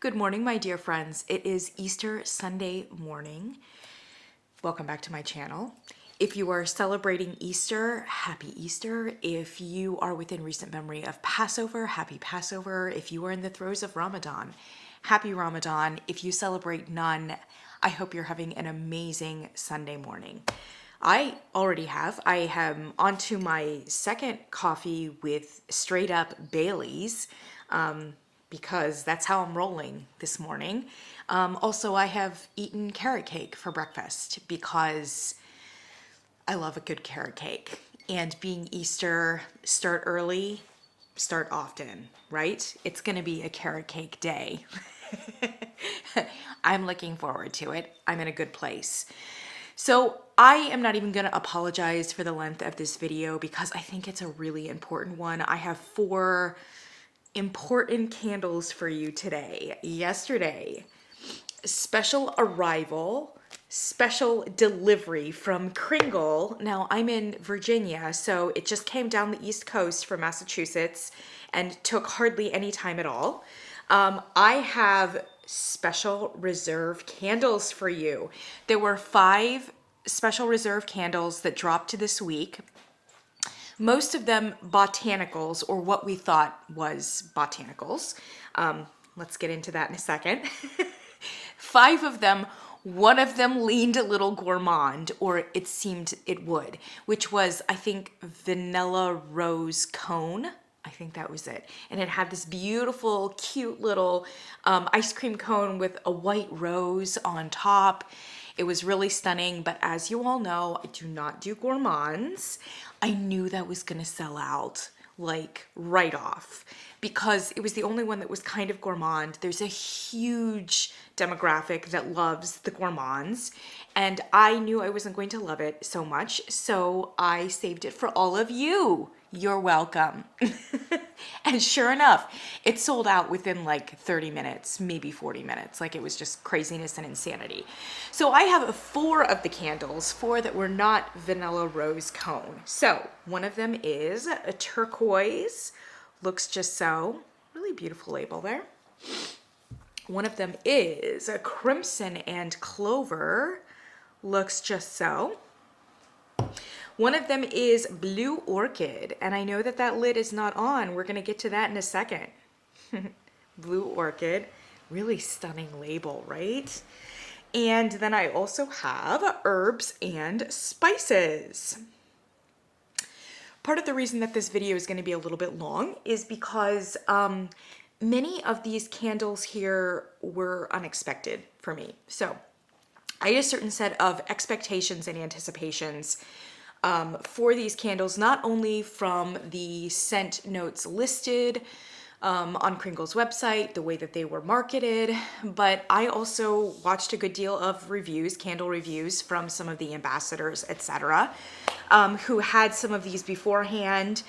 Good morning, my dear friends. It is Easter Sunday morning. Welcome back to my channel. If you are celebrating Easter, happy Easter. If you are within recent memory of Passover, happy Passover. If you are in the throes of Ramadan, happy Ramadan. If you celebrate none, I hope you're having an amazing Sunday morning. I already have. I am onto my second coffee with straight up Bailey's. Because that's how I'm rolling this morning. Also, I have eaten carrot cake for breakfast because I love a good carrot cake. And being Easter, start early, start often, right? It's gonna be a carrot cake day. I'm looking forward to it. I'm in a good place. So I am not even going to apologize for the length of this video because I think it's a really important one. I have 4 important candles for you today. Yesterday, special arrival, special delivery from Kringle. Now I'm in Virginia, so it just came down the East Coast from Massachusetts and took hardly any time at all. I have special reserve candles for you. There were 5 special reserve candles that dropped this week. Most of them botanicals, or what we thought was botanicals. Let's get into that in a second. 5 of them, one of them leaned a little gourmand, or it seemed it would, which was, I think, vanilla rose cone. I think that was it. And it had this beautiful, cute little ice cream cone with a white rose on top. It was really stunning, but as you all know, I do not do gourmands. I knew that was gonna sell out like right off because it was the only one that was kind of gourmand. There's a huge demographic that loves the gourmands, and I knew I wasn't going to love it so much, so I saved it for all of you. You're welcome. And sure enough, it sold out within like 30 minutes, maybe 40 minutes. Like it was just craziness and insanity. So I have 4 of the candles, 4 that were not vanilla rose cone. So one of them is a turquoise, looks just so. Really beautiful label there. One of them is a crimson and clover, looks just so. One of them is blue orchid, and I know that that lid is not on. We're gonna get to that in a second. Blue orchid, really stunning label, right? And then I also have herbs and spices. Part of the reason that this video is gonna be a little bit long is because many of these candles here were unexpected for me. So I had a certain set of expectations and anticipations for these candles, not only from the scent notes listed on Kringle's website, the way that they were marketed, but I also watched a good deal of reviews, candle reviews from some of the ambassadors, etc., who had some of these beforehand.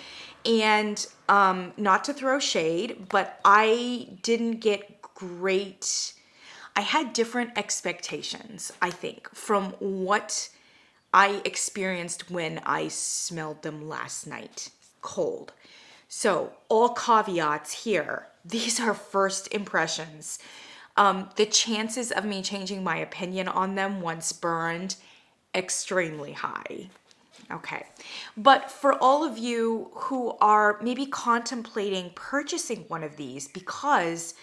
And not to throw shade, but I didn't get great, I had different expectations, I think, from what I experienced when I smelled them last night, cold. So all caveats here. These are first impressions. The chances of me changing my opinion on them once burned, extremely high. Okay, but for all of you who are maybe contemplating purchasing one of these, because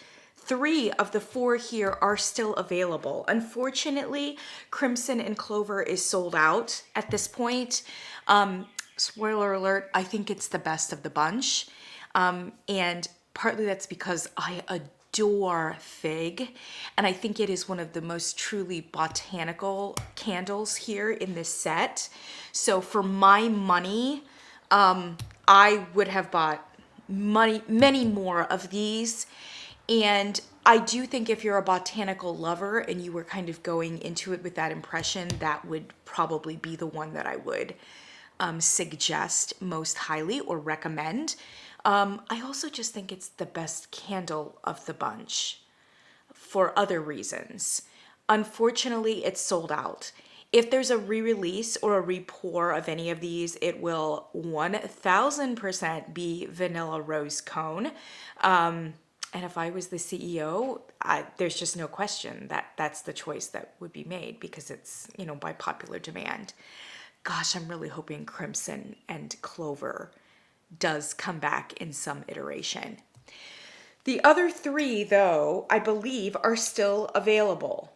3 of the 4 here are still available. Unfortunately, Crimson and Clover is sold out at this point. Spoiler alert, I think it's the best of the bunch. And partly that's because I adore fig, and I think it is one of the most truly botanical candles here in this set. So for my money, I would have bought many more of these. And I do think if you're a botanical lover and you were kind of going into it with that impression, that would probably be the one that I would suggest most highly or recommend. I also just think it's the best candle of the bunch for other reasons. Unfortunately, it's sold out. If there's a re-release or a re-pour of any of these, it will 1000% be vanilla rose cone. And if I was the CEO, there's just no question that that's the choice that would be made because it's, you know, by popular demand. Gosh, I'm really hoping Crimson and Clover does come back in some iteration. The other three, though, I believe are still available.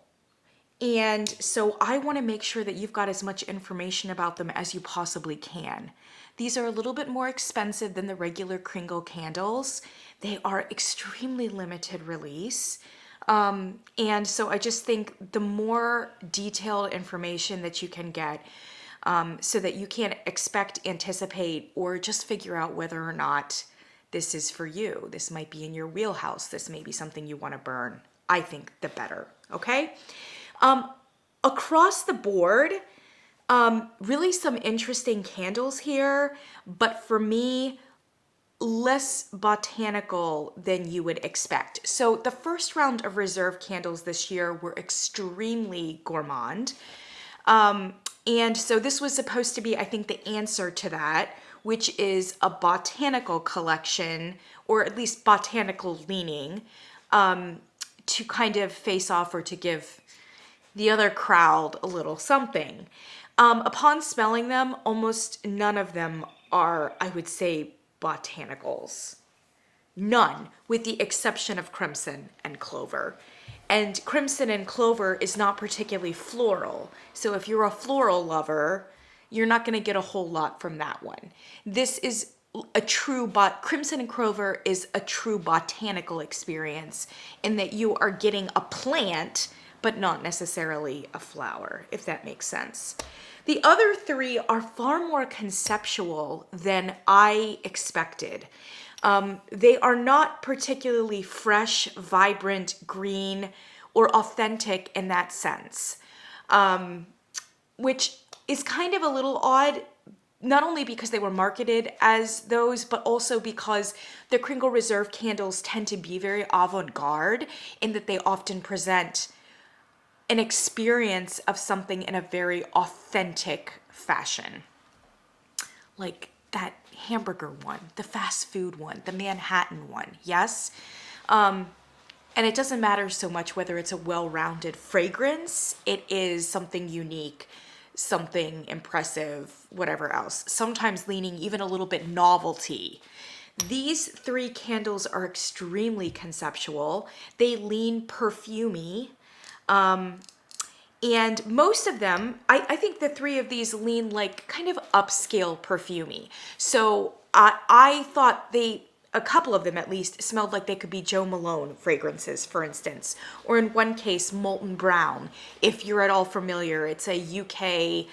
And so I want to make sure that you've got as much information about them as you possibly can. These are a little bit more expensive than the regular Kringle candles. They are extremely limited release. And so I just think the more detailed information that you can get, so that you can anticipate, or just figure out whether or not this is for you. This might be in your wheelhouse. This may be something you want to burn. I think the better, okay? Across the board, really some interesting candles here, but for me, less botanical than you would expect. So the first round of Reserve candles this year were extremely gourmand. And so this was supposed to be, I think, the answer to that, which is a botanical collection, or at least botanical leaning, to kind of face off or to give the other crowd a little something. Upon smelling them, almost none of them are, I would say, botanicals. None, with the exception of Crimson and Clover. And Crimson and Clover is not particularly floral. So if you're a floral lover, you're not going to get a whole lot from that one. This is a true, Crimson and Clover is a true botanical experience in that you are getting a plant, but not necessarily a flower, if that makes sense. The other three are far more conceptual than I expected. They are not particularly fresh, vibrant, green, or authentic in that sense, which is kind of a little odd, not only because they were marketed as those, but also because the Kringle Reserve candles tend to be very avant-garde in that they often present an experience of something in a very authentic fashion. Like that hamburger one, the fast food one, the Manhattan one, yes? And it doesn't matter so much whether it's a well-rounded fragrance, it is something unique, something impressive, whatever else. Sometimes leaning even a little bit novelty. These three candles are extremely conceptual. They lean perfumey. And most of them, I think the three of these lean like kind of upscale perfumey. So I thought a couple of them at least, smelled like they could be Jo Malone fragrances, for instance. Or in one case, Molton Brown. If you're at all familiar, it's a UK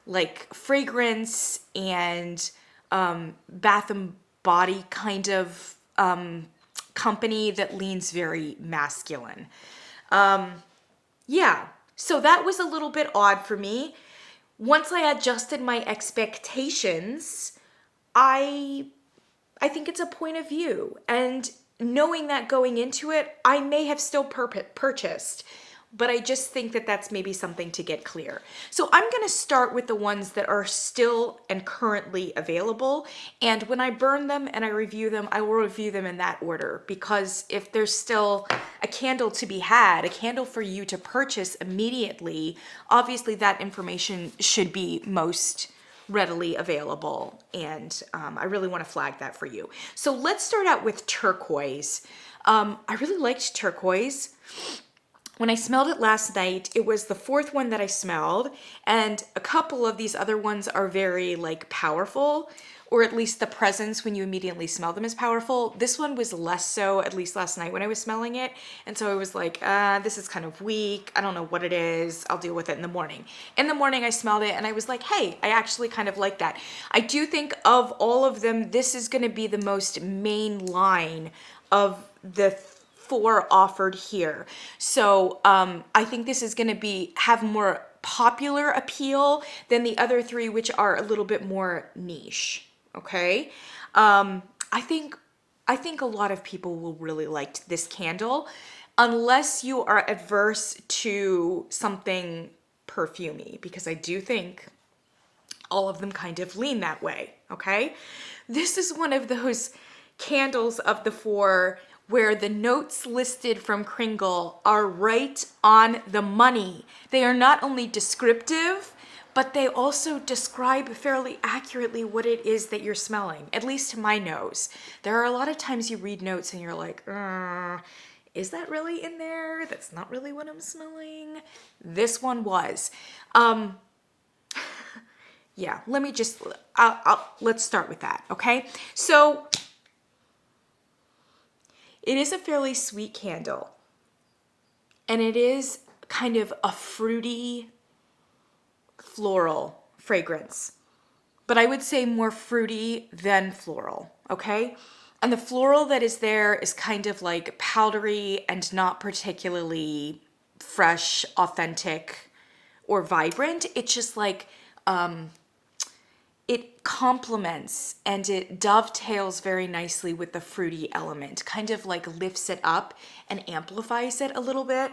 like fragrance and bath and body kind of company that leans very masculine. Yeah, so that was a little bit odd for me. Once I adjusted my expectations, I think it's a point of view. And knowing that going into it, I may have still purchased, but I just think that that's maybe something to get clear. So I'm going to start with the ones that are still and currently available. And when I burn them and I review them, I will review them in that order, because if there's still a candle to be had, a candle for you to purchase immediately, obviously that information should be most readily available. And I really want to flag that for you. So let's start out with Turquoise. I really liked Turquoise. When I smelled it last night, it was the fourth one that I smelled, and a couple of these other ones are very like powerful, or at least the presence when you immediately smell them is powerful. This one was less so, at least last night when I was smelling it. And so I was like, this is kind of weak. I don't know what it is. I'll deal with it in the morning. In the morning I smelled it and I was like, hey, I actually kind of like that. I do think of all of them, this is going to be the most main line of the four offered here. So I think this is going to have more popular appeal than the other three, which are a little bit more niche. Okay. I think a lot of people will really like this candle, unless you are adverse to something perfumey, because I do think all of them kind of lean that way. Okay. This is one of those candles of the 4 where the notes listed from Kringle are right on the money. They are not only descriptive, but they also describe fairly accurately what it is that you're smelling, at least to my nose. There are a lot of times you read notes and you're like, is that really in there? That's not really what I'm smelling. This one was. Yeah, let me just, let's start with that, okay? So it is a fairly sweet candle, and it is kind of a fruity, floral fragrance, but I would say more fruity than floral, okay? And the floral that is there is kind of like powdery and not particularly fresh, authentic, or vibrant. It's just like, it complements and it dovetails very nicely with the fruity element, kind of like lifts it up and amplifies it a little bit,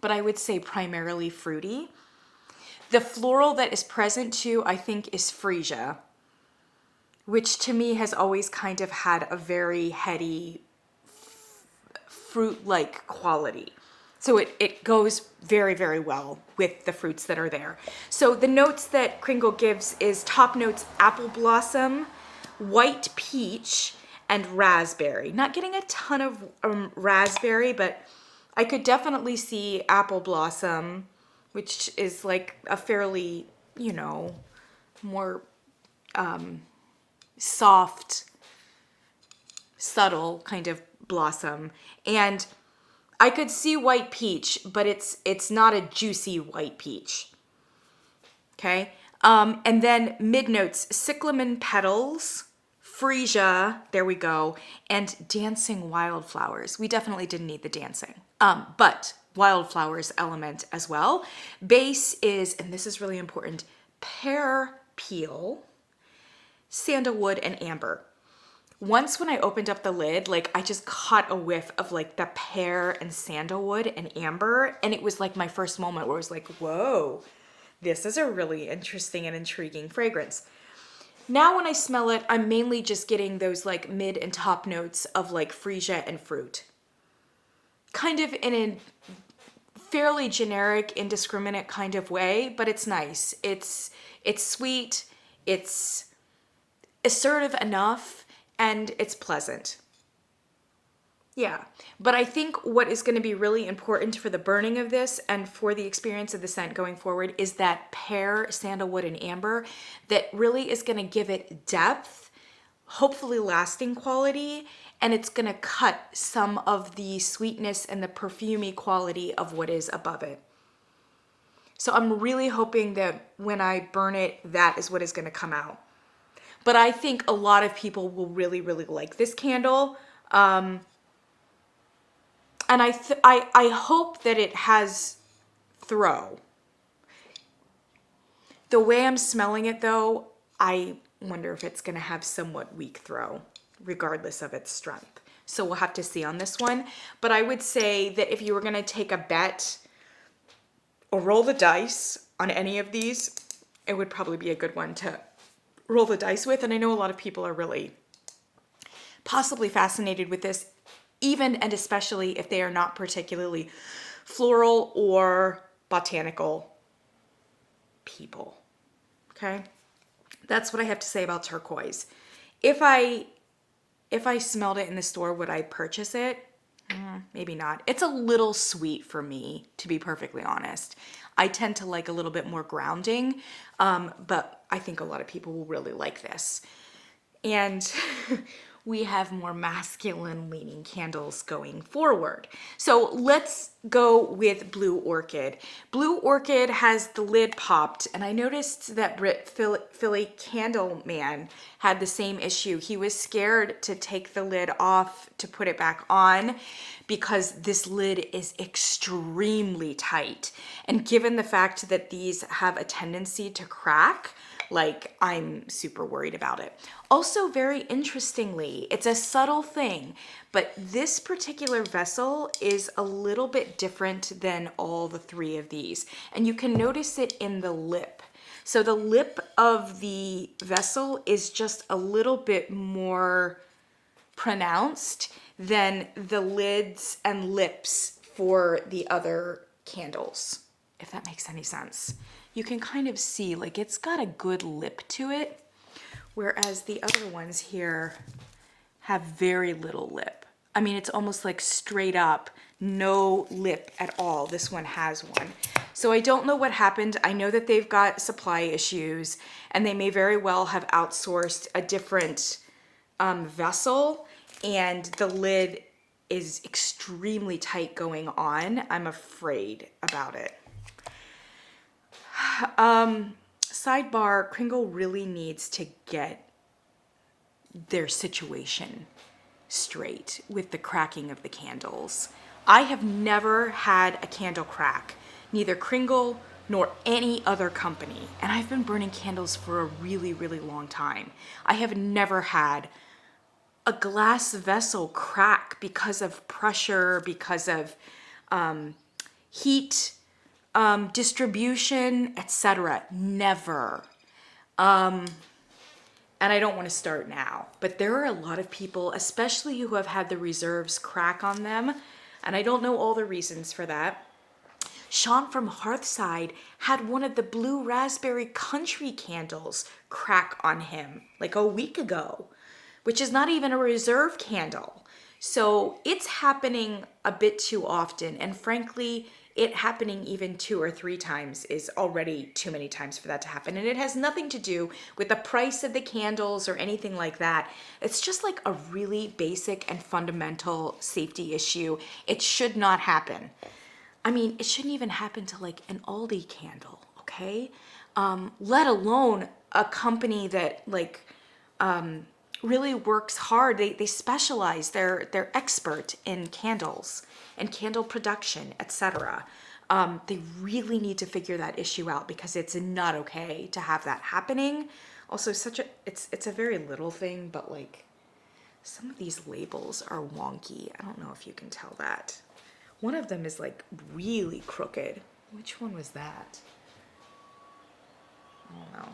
but I would say primarily fruity. The floral that is present too, I think, is freesia, which to me has always kind of had a very heady fruit-like quality. So it goes very, very well with the fruits that are there. So the notes that Kringle gives is top notes apple blossom, white peach, and raspberry. Not getting a ton of raspberry, but I could definitely see apple blossom, which is like a fairly, you know, more soft, subtle kind of blossom. And I could see white peach, but it's not a juicy white peach. Okay. And then mid notes, cyclamen petals, freesia, there we go, and dancing wildflowers. We definitely didn't need the dancing, but wildflowers element as well. Base is, and this is really important, pear peel, sandalwood, and amber. Once when I opened up the lid, like I just caught a whiff of like the pear and sandalwood and amber. And it was like my first moment where I was like, whoa, this is a really interesting and intriguing fragrance. Now when I smell it, I'm mainly just getting those like mid and top notes of like freesia and fruit. Kind of in a fairly generic, indiscriminate kind of way, but it's nice. It's sweet, it's assertive enough, and it's pleasant. Yeah, but I think what is going to be really important for the burning of this and for the experience of the scent going forward is that pear, sandalwood, and amber that really is going to give it depth, hopefully lasting quality, and it's going to cut some of the sweetness and the perfumey quality of what is above it. So I'm really hoping that when I burn it, that is what is going to come out. But I think a lot of people will really, really like this candle. And I hope that it has throw. The way I'm smelling it though, I wonder if it's gonna have somewhat weak throw, regardless of its strength. So we'll have to see on this one. But I would say that if you were gonna take a bet or roll the dice on any of these, it would probably be a good one to roll the dice with. And I know a lot of people are really possibly fascinated with this, even and especially if they are not particularly floral or botanical people. Okay, that's what I have to say about turquoise. If I smelled it in the store, would I purchase it? Maybe not. It's a little sweet for me, to be perfectly honest. I tend to like a little bit more grounding, but I think a lot of people will really like this. And we have more masculine leaning candles going forward. So let's go with Blue Orchid. Blue Orchid has the lid popped, and I noticed that Brit Philly Candle Man had the same issue. He was scared to take the lid off to put it back on because this lid is extremely tight. And given the fact that these have a tendency to crack, like, I'm super worried about it. Also, very interestingly, it's a subtle thing, but this particular vessel is a little bit different than all the 3 of these. And you can notice it in the lip. So the lip of the vessel is just a little bit more pronounced than the lids and lips for the other candles, if that makes any sense. You can kind of see, like, it's got a good lip to it, whereas the other ones here have very little lip. I mean, it's almost like straight up no lip at all. This one has one. So I don't know what happened. I know that they've got supply issues, and they may very well have outsourced a different vessel, and the lid is extremely tight going on. I'm afraid about it. Sidebar, Kringle really needs to get their situation straight with the cracking of the candles. I have never had a candle crack, neither Kringle nor any other company, and I've been burning candles for a really, really long time. I have never had a glass vessel crack because of pressure, because of heat, distribution, etc. Never. And I don't want to start now, but there are a lot of people, especially who have had the reserves crack on them, and I don't know all the reasons for that. Sean from Hearthside had one of the blue raspberry country candles crack on him like a week ago, which is not even a reserve candle. So it's happening a bit too often, and frankly, it happening even 2 or 3 times is already too many times for that to happen. And it has nothing to do with the price of the candles or anything like that. It's just like a really basic and fundamental safety issue. It should not happen. I mean, it shouldn't even happen to like an Aldi candle, okay? Let alone a company that like really works hard. They specialize. They're expert in candles and candle production, etc. They really need to figure that issue out, because it's not okay to have that happening. Also, it's a very little thing, but like some of these labels are wonky. I don't know if you can tell that. One of them is like really crooked. Which one was that? I don't know.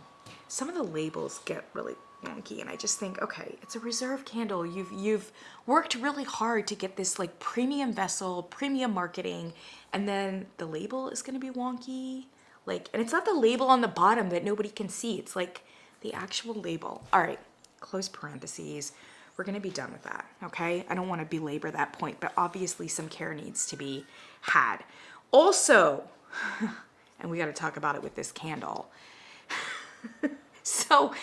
Some of the labels get really wonky, and I just think, okay, it's a reserve candle. You've worked really hard to get this like premium vessel, premium marketing, and then the label is going to be wonky. Like, and it's not the label on the bottom that nobody can see. It's like the actual label. All right, close parentheses. We're going to be done with that, okay? I don't want to belabor that point, but obviously some care needs to be had. Also, and we got to talk about it with this candle. So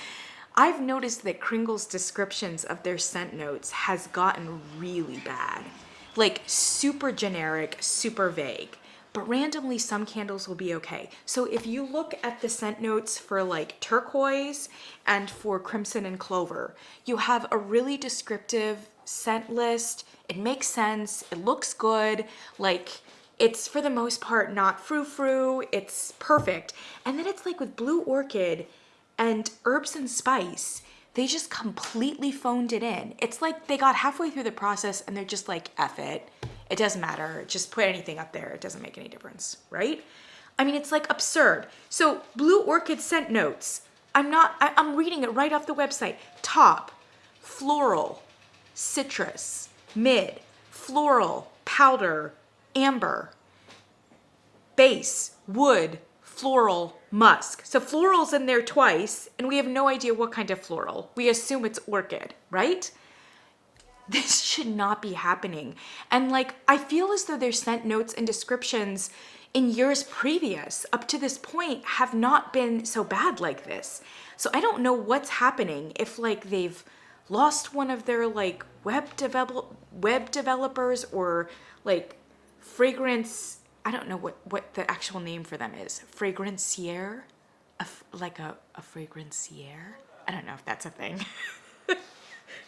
I've noticed that Kringle's descriptions of their scent notes has gotten really bad. Like super generic, super vague. But randomly some candles will be okay. So if you look at the scent notes for like Turquoise and for Crimson and Clover, you have a really descriptive scent list. It makes sense. It looks good. Like, it's for the most part not frou-frou. It's perfect. And then it's like with Blue Orchid and Herbs and Spice, they just completely phoned it in. It's like they got halfway through the process and they're just like, F it. It doesn't matter. Just put anything up there. It doesn't make any difference, right? I mean, it's like absurd. So Blue Orchid scent notes. I'm reading it right off the website. Top, floral, citrus, mid, floral, powder, amber, base, wood, floral, musk. So floral's in there twice, and we have no idea what kind of floral. We assume it's orchid, right? This should not be happening. And like, I feel as though their scent notes and descriptions in years previous up to this point have not been so bad like this. So I don't know what's happening, if like they've lost one of their like web developers, or like fragrance, I don't know what the actual name for them is. Fragrancier? Like a fragrancier? I don't know if that's a thing.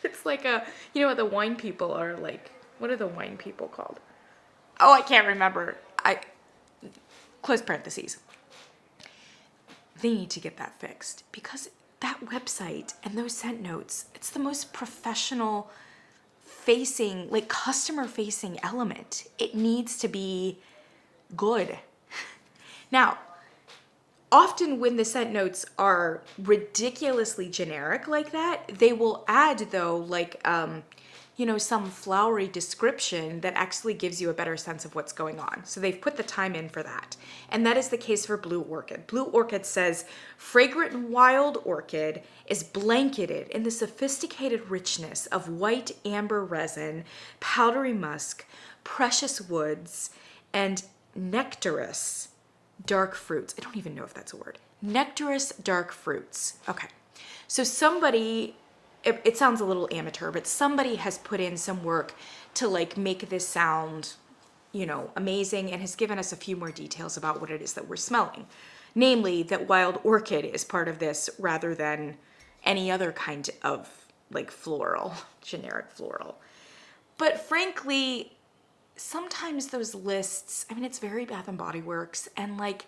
It's like a, you know what the wine people are like. What are the wine people called? Oh, I can't remember. Close parentheses. They need to get that fixed, because that website and those scent notes, it's the most professional facing, like customer facing element. It needs to be good. Now, often when the scent notes are ridiculously generic like that, they will add though like you know, some flowery description that actually gives you a better sense of what's going on. So they've put the time in for that. And that is the case for Blue Orchid. Blue Orchid says, fragrant wild orchid is blanketed in the sophisticated richness of white amber resin, powdery musk, precious woods, and nectarous dark fruits. I don't even know if that's a word. Nectarous dark fruits. Okay. So somebody, it sounds a little amateur, but somebody has put in some work to like make this sound, you know, amazing, and has given us a few more details about what it is that we're smelling. Namely, that wild orchid is part of this rather than any other kind of like floral, generic floral. But frankly, sometimes those lists, I mean, it's very Bath and Body Works, and like,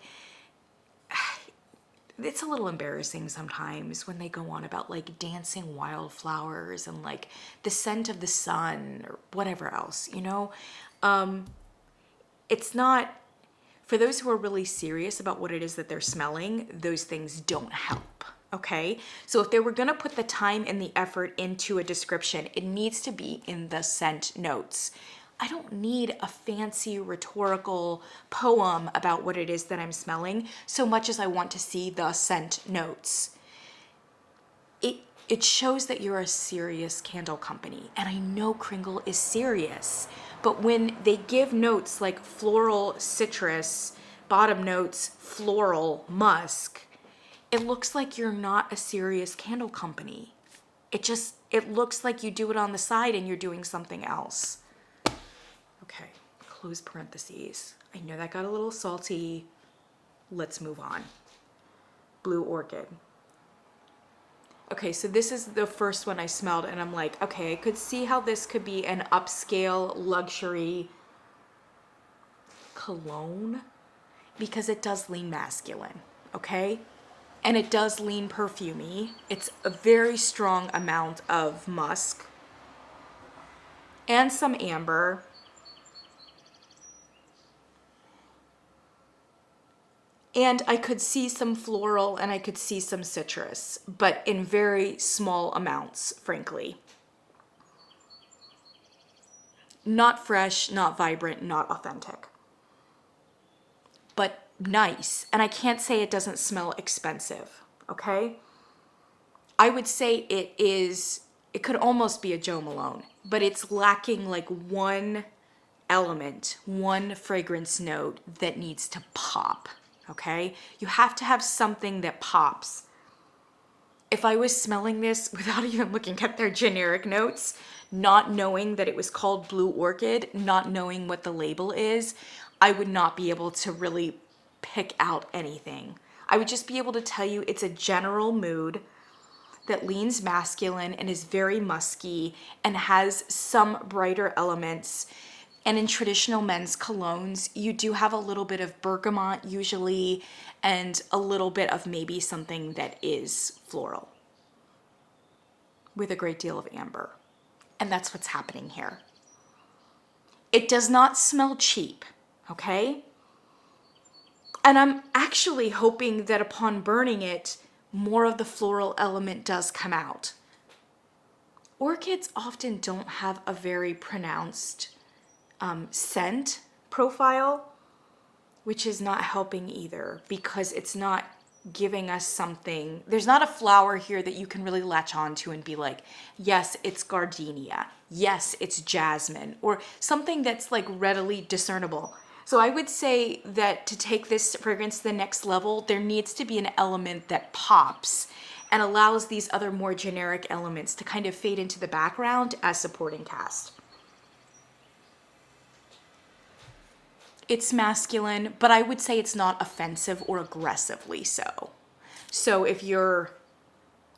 it's a little embarrassing sometimes when they go on about like dancing wildflowers and like the scent of the sun or whatever else, you know? It's not, for those who are really serious about what it is that they're smelling, those things don't help. Okay, so if they were gonna put the time and the effort into a description, it needs to be in the scent notes. I don't need a fancy rhetorical poem about what it is that I'm smelling so much as I want to see the scent notes. It shows that you're a serious candle company, and I know Kringle is serious, but when they give notes like floral citrus, bottom notes floral musk, it looks like you're not a serious candle company. It looks like you do it on the side and you're doing something else. Okay, close parentheses. I know that got a little salty. Let's move on. Blue Orchid. Okay, so this is the first one I smelled, and I'm like, okay, I could see how this could be an upscale luxury cologne because it does lean masculine, okay? And it does lean perfumey. It's a very strong amount of musk and some amber. And I could see some floral and I could see some citrus, but in very small amounts, frankly. Not fresh, not vibrant, not authentic. But nice. And I can't say it doesn't smell expensive, okay? I would say it could almost be a Jo Malone, but it's lacking like one element, one fragrance note that needs to pop. Okay, you have to have something that pops. If I was smelling this without even looking at their generic notes, not knowing that it was called Blue Orchid, not knowing what the label is, I would not be able to really pick out anything. I would just be able to tell you it's a general mood that leans masculine and is very musky and has some brighter elements. And in traditional men's colognes, you do have a little bit of bergamot usually and a little bit of maybe something that is floral with a great deal of amber. And that's what's happening here. It does not smell cheap, okay? And I'm actually hoping that upon burning it, more of the floral element does come out. Orchids often don't have a very pronounced scent profile, which is not helping either because it's not giving us something. There's not a flower here that you can really latch onto and be like, yes, it's gardenia. Yes, it's jasmine, or something that's like readily discernible. So I would say that to take this fragrance to the next level, there needs to be an element that pops and allows these other more generic elements to kind of fade into the background as supporting cast. It's masculine, but I would say it's not offensive or aggressively so. So if you're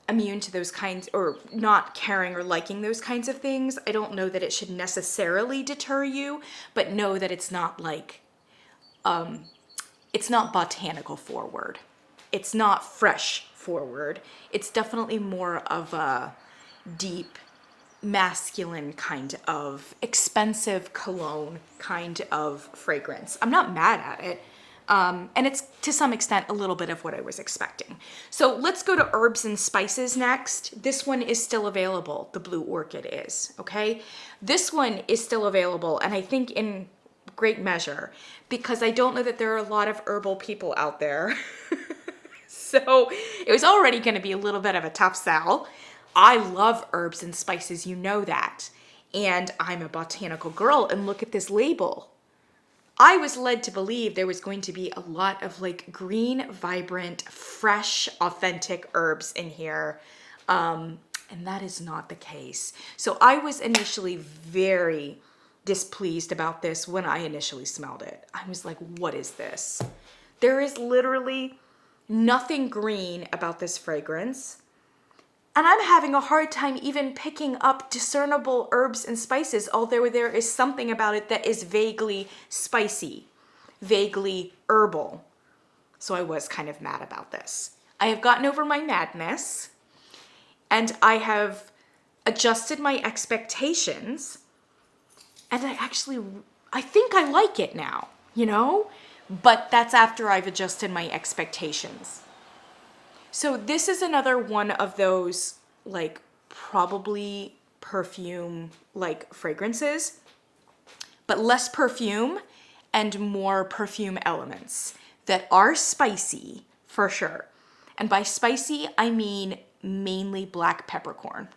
immune to those kinds or not caring or liking those kinds of things, I don't know that it should necessarily deter you, but know that it's not like, it's not botanical forward. It's not fresh forward. It's definitely more of a deep masculine kind of expensive cologne kind of fragrance. I'm not mad at it. And it's to some extent a little bit of what I was expecting. So let's go to herbs and spices next. This one is still available. The blue orchid is, okay? This one is still available, and I think in great measure, because I don't know that there are a lot of herbal people out there. So it was already going to be a little bit of a tough sell. I love herbs and spices, you know that. And I'm a botanical girl, and look at this label. I was led to believe there was going to be a lot of like green, vibrant, fresh, authentic herbs in here. And that is not the case. So I was initially very displeased about this when I initially smelled it. I was like, what is this? There is literally nothing green about this fragrance. And I'm having a hard time even picking up discernible herbs and spices, although there is something about it that is vaguely spicy, vaguely herbal. So I was kind of mad about this. I have gotten over my madness, and I have adjusted my expectations, and I think I like it now, you know? But that's after I've adjusted my expectations. So this is another one of those like probably perfume like fragrances, but less perfume and more perfume elements that are spicy for sure. And by spicy, I mean mainly black peppercorn.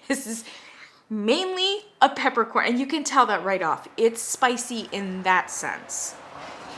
This is mainly a peppercorn, and you can tell that right off. It's spicy in that sense.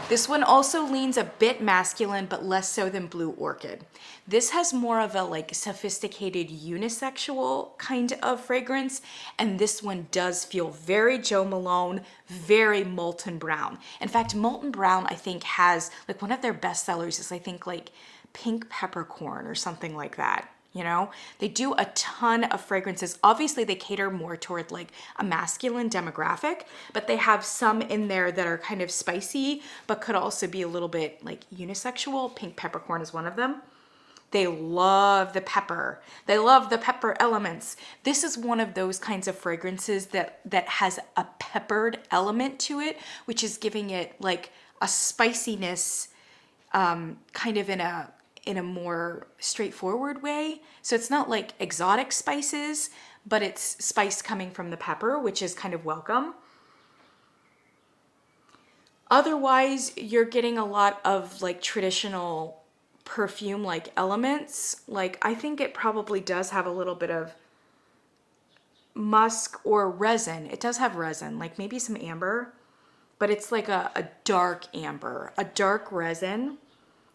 This one also leans a bit masculine, but less so than Blue Orchid. This has more of a like sophisticated unisexual kind of fragrance, and this one does feel very Jo Malone, very Molton Brown. In fact, Molton Brown, I think, has like one of their best sellers is I think like pink peppercorn or something like that. You know, they do a ton of fragrances. Obviously, they cater more toward like a masculine demographic, but they have some in there that are kind of spicy, but could also be a little bit like unisexual. Pink peppercorn is one of them. They love the pepper. They love the pepper elements. This is one of those kinds of fragrances that has a peppered element to it, which is giving it like a spiciness kind of in a more straightforward way. So it's not like exotic spices, but it's spice coming from the pepper, which is kind of welcome. Otherwise, you're getting a lot of like traditional perfume like elements. Like I think it probably does have a little bit of musk or resin. It does have resin, like maybe some amber, but it's like a dark amber, a dark resin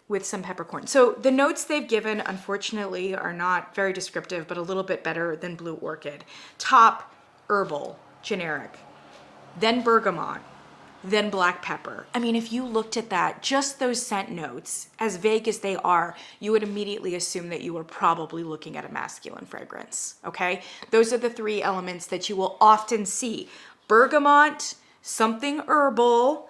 with some peppercorn. So the notes they've given, unfortunately, are not very descriptive, but a little bit better than Blue Orchid. Top, herbal, generic, then bergamot, then black pepper. I mean, if you looked at that, just those scent notes, as vague as they are, you would immediately assume that you were probably looking at a masculine fragrance, okay? Those are the three elements that you will often see. Bergamot, something herbal,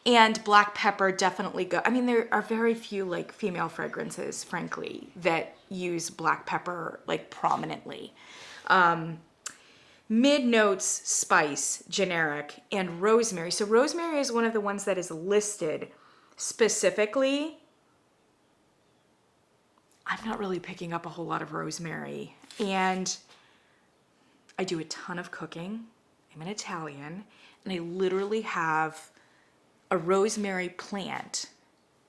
and black pepper definitely go. I mean, there are very few like female fragrances, frankly, that use black pepper like prominently. Mid notes, spice, generic, and rosemary. So rosemary is one of the ones that is listed specifically. I'm not really picking up a whole lot of rosemary, and I do a ton of cooking. I'm an Italian, and I literally have a rosemary plant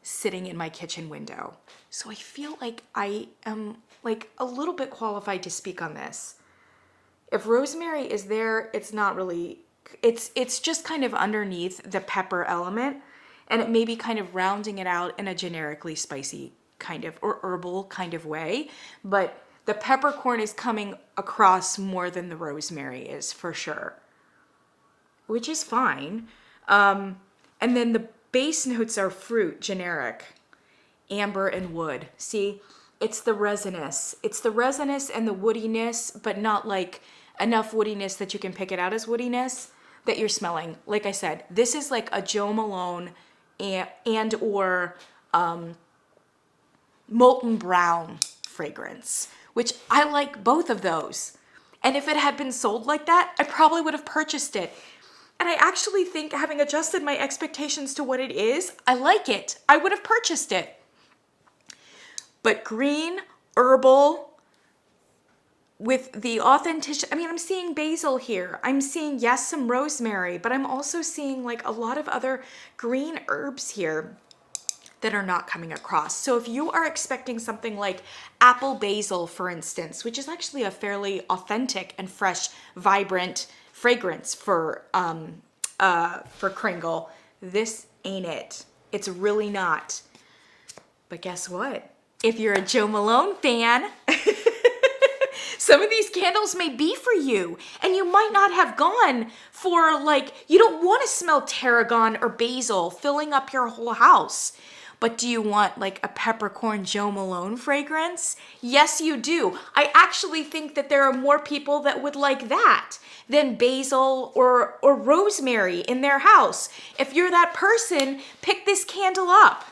sitting in my kitchen window. So I feel like I am like a little bit qualified to speak on this. If rosemary is there, it's not really, it's just kind of underneath the pepper element, and it may be kind of rounding it out in a generically spicy kind of or herbal kind of way, but the peppercorn is coming across more than the rosemary is for sure, which is fine. And then the base notes are fruit, generic, amber, and wood. See, it's the resinous. It's the resinous and the woodiness, but not like enough woodiness that you can pick it out as woodiness that you're smelling. Like I said, this is like a Jo Malone and or Molton Brown fragrance, which I like both of those. And if it had been sold like that, I probably would have purchased it. And I actually think, having adjusted my expectations to what it is, I like it. I would have purchased it. But green, herbal, with the authentic, I mean, I'm seeing basil here. I'm seeing, yes, some rosemary, but I'm also seeing like a lot of other green herbs here that are not coming across. So if you are expecting something like apple basil, for instance, which is actually a fairly authentic and fresh, vibrant fragrance for Kringle, this ain't it. It's really not. But guess what? If you're a Jo Malone fan, some of these candles may be for you, and you might not have gone for, like, you don't want to smell tarragon or basil filling up your whole house. But do you want like a peppercorn Jo Malone fragrance? Yes, you do. I actually think that there are more people that would like that than basil or rosemary in their house. If you're that person, pick this candle up.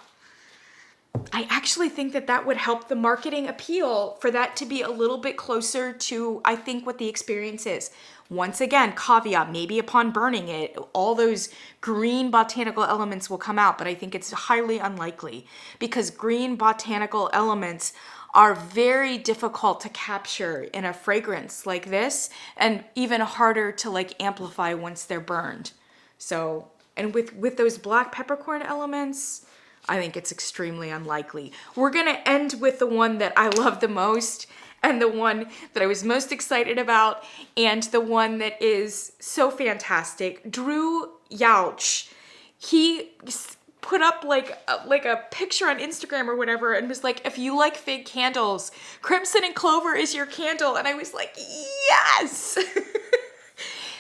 I actually think that that would help the marketing appeal for that to be a little bit closer to, I think, what the experience is. Once again, caveat, maybe upon burning it, all those green botanical elements will come out, but I think it's highly unlikely because green botanical elements are very difficult to capture in a fragrance like this, and even harder to like amplify once they're burned. So, and with those black peppercorn elements, I think it's extremely unlikely. We're gonna end with the one that I love the most, and the one that I was most excited about, and the one that is so fantastic. Drew Yauch, he put up like a picture on Instagram or whatever and was like, if you like fig candles, Crimson and Clover is your candle. And I was like, yes!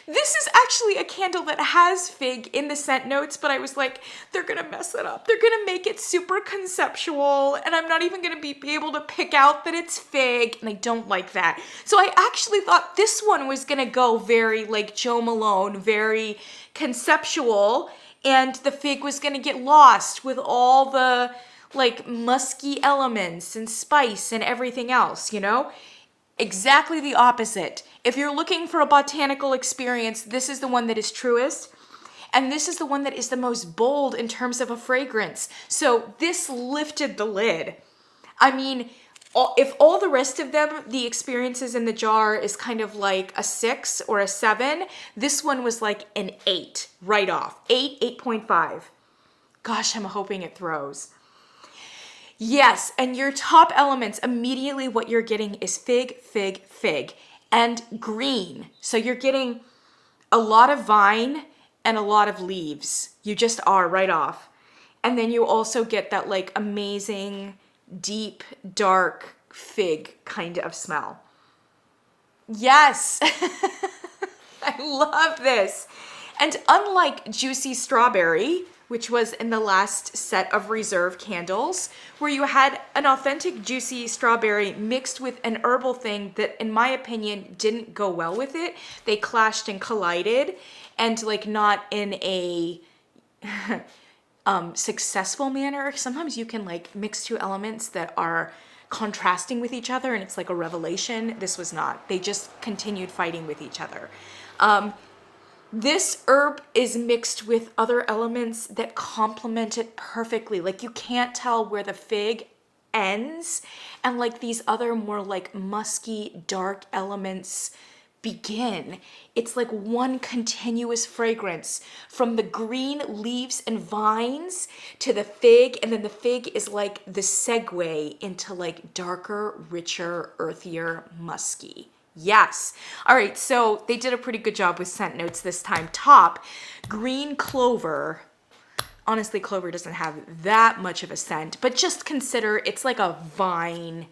This is actually a candle that has fig in the scent notes, but I was like, they're gonna mess it up. They're gonna make it super conceptual, and I'm not even gonna be able to pick out that it's fig, and I don't like that. So I actually thought this one was gonna go very like Jo Malone, very conceptual, and the fig was gonna get lost with all the like musky elements and spice and everything else, you know? Exactly the opposite. If you're looking for a botanical experience, this is the one that is truest. And this is the one that is the most bold in terms of a fragrance. So this lifted the lid. I mean, if all the rest of them, the experiences in the jar is kind of like a 6 or a 7, this one was like an 8 right off. 8, 8.5. Gosh, I'm hoping it throws. Yes, and your top elements, immediately what you're getting is fig, fig, fig, and green. So you're getting a lot of vine and a lot of leaves. You just are right off. And then you also get that like amazing, deep, dark fig kind of smell. Yes, I love this. And unlike Juicy Strawberry, which was in the last set of Reserve candles, where you had an authentic juicy strawberry mixed with an herbal thing that, in my opinion, didn't go well with it. They clashed and collided, and like not in a successful manner. Sometimes you can like mix two elements that are contrasting with each other, and it's like a revelation. This was not. They just continued fighting with each other. This herb is mixed with other elements that complement it perfectly. Like you can't tell where the fig ends and like these other more like musky, dark elements begin. It's like one continuous fragrance from the green leaves and vines to the fig, and then the fig is like the segue into like darker, richer, earthier, musky. Yes. All right, so they did a pretty good job with scent notes this time. Top, green clover. Honestly, clover doesn't have that much of a scent, but just consider it's like a vine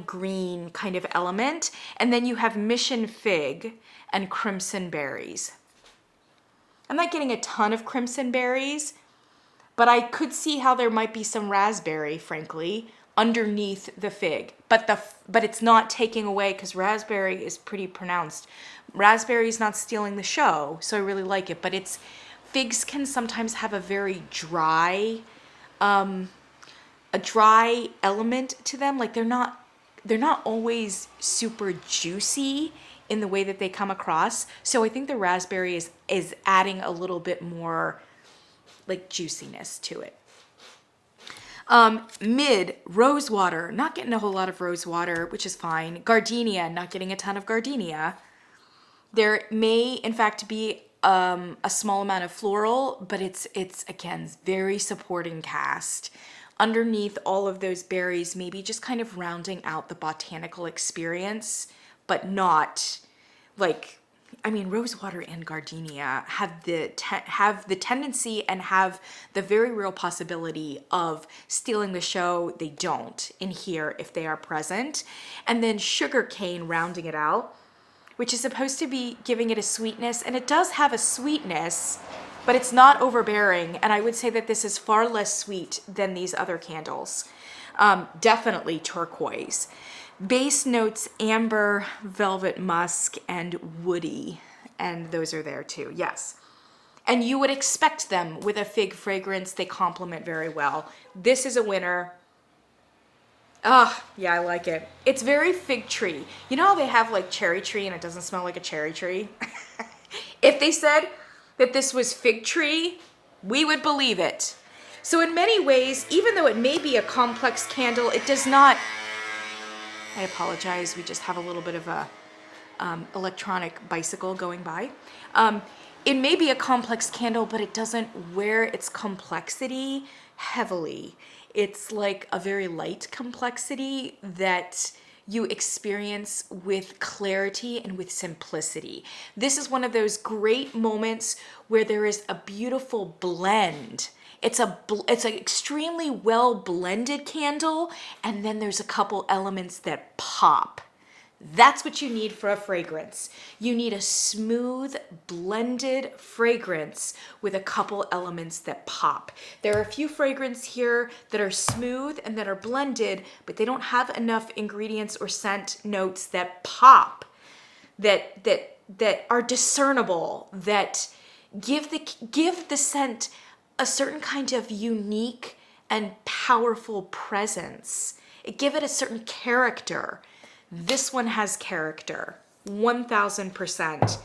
green kind of element. And then you have mission fig and crimson berries. I'm not getting a ton of crimson berries, but I could see how there might be some raspberry, frankly, underneath the fig, but it's not taking away, because raspberry is pretty pronounced. Raspberry is not stealing the show, so I really like it. But it's figs can sometimes have a very dry, element to them. Like they're not always super juicy in the way that they come across. So I think the raspberry is adding a little bit more like juiciness to it. Mid, rosewater, not getting a whole lot of rosewater, which is fine. Gardenia, not getting a ton of gardenia. There may, in fact, be a small amount of floral, but it's again, very supporting cast. Underneath all of those berries, maybe just kind of rounding out the botanical experience, but not like, I mean, rosewater and gardenia have the tendency and have the very real possibility of stealing the show. They don't in here if they are present. And then sugarcane rounding it out, which is supposed to be giving it a sweetness, and it does have a sweetness, but it's not overbearing. And I would say that this is far less sweet than these other candles. Definitely turquoise. Base notes, amber, velvet musk, and woody. And those are there too, yes. And you would expect them with a fig fragrance. They complement very well. This is a winner. Oh, yeah, I like it. It's very fig tree. You know how they have like cherry tree and it doesn't smell like a cherry tree? If they said that this was fig tree, we would believe it. So in many ways, even though it may be a complex candle, it does not... I apologize, we just have a little bit of a electronic bicycle going by. It may be a complex candle, but it doesn't wear its complexity heavily. It's like a very light complexity that you experience with clarity and with simplicity. This is one of those great moments where there is a beautiful blend. It's an extremely well blended candle, and then there's a couple elements that pop. That's what you need for a fragrance. You need a smooth, blended fragrance with a couple elements that pop. There are a few fragrances here that are smooth and that are blended, but they don't have enough ingredients or scent notes that pop, that are discernible, that give the scent a certain kind of unique and powerful presence. Give it a certain character. This one has character, 1000%.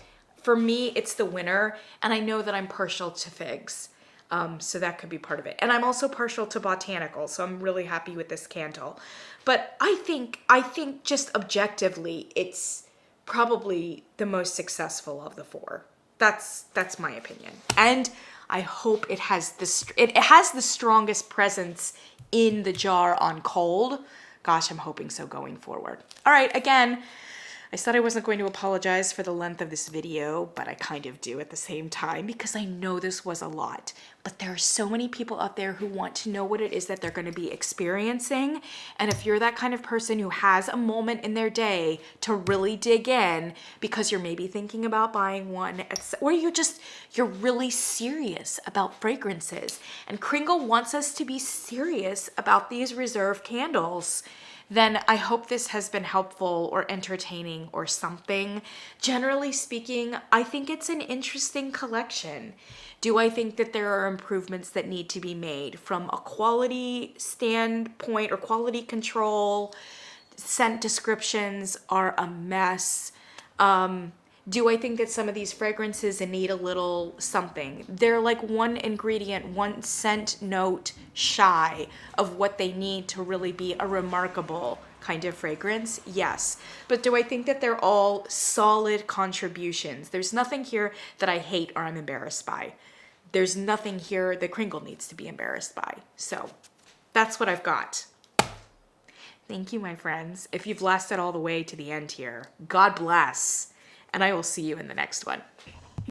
For me, it's the winner, and I know that I'm partial to figs, so that could be part of it. And I'm also partial to botanical, so I'm really happy with this candle. But I think just objectively, it's probably the most successful of the four. That's my opinion. And I hope it has the strongest presence in the jar on cold. Gosh, I'm hoping so going forward. All right, again, I said I wasn't going to apologize for the length of this video, but I kind of do at the same time because I know this was a lot. But there are so many people out there who want to know what it is that they're going to be experiencing. And if you're that kind of person who has a moment in their day to really dig in because you're maybe thinking about buying one, or you're really serious about fragrances, and Kringle wants us to be serious about these Reserve candles, then I hope this has been helpful or entertaining or something. Generally speaking, I think it's an interesting collection. Do I think that there are improvements that need to be made from a quality standpoint or quality control? Scent descriptions are a mess. Do I think that some of these fragrances need a little something? They're like one ingredient, one scent note shy of what they need to really be a remarkable kind of fragrance? Yes. But do I think that they're all solid contributions? There's nothing here that I hate or I'm embarrassed by. There's nothing here that Kringle needs to be embarrassed by. So that's what I've got. Thank you, my friends. If you've lasted all the way to the end here, God bless. And I will see you in the next one.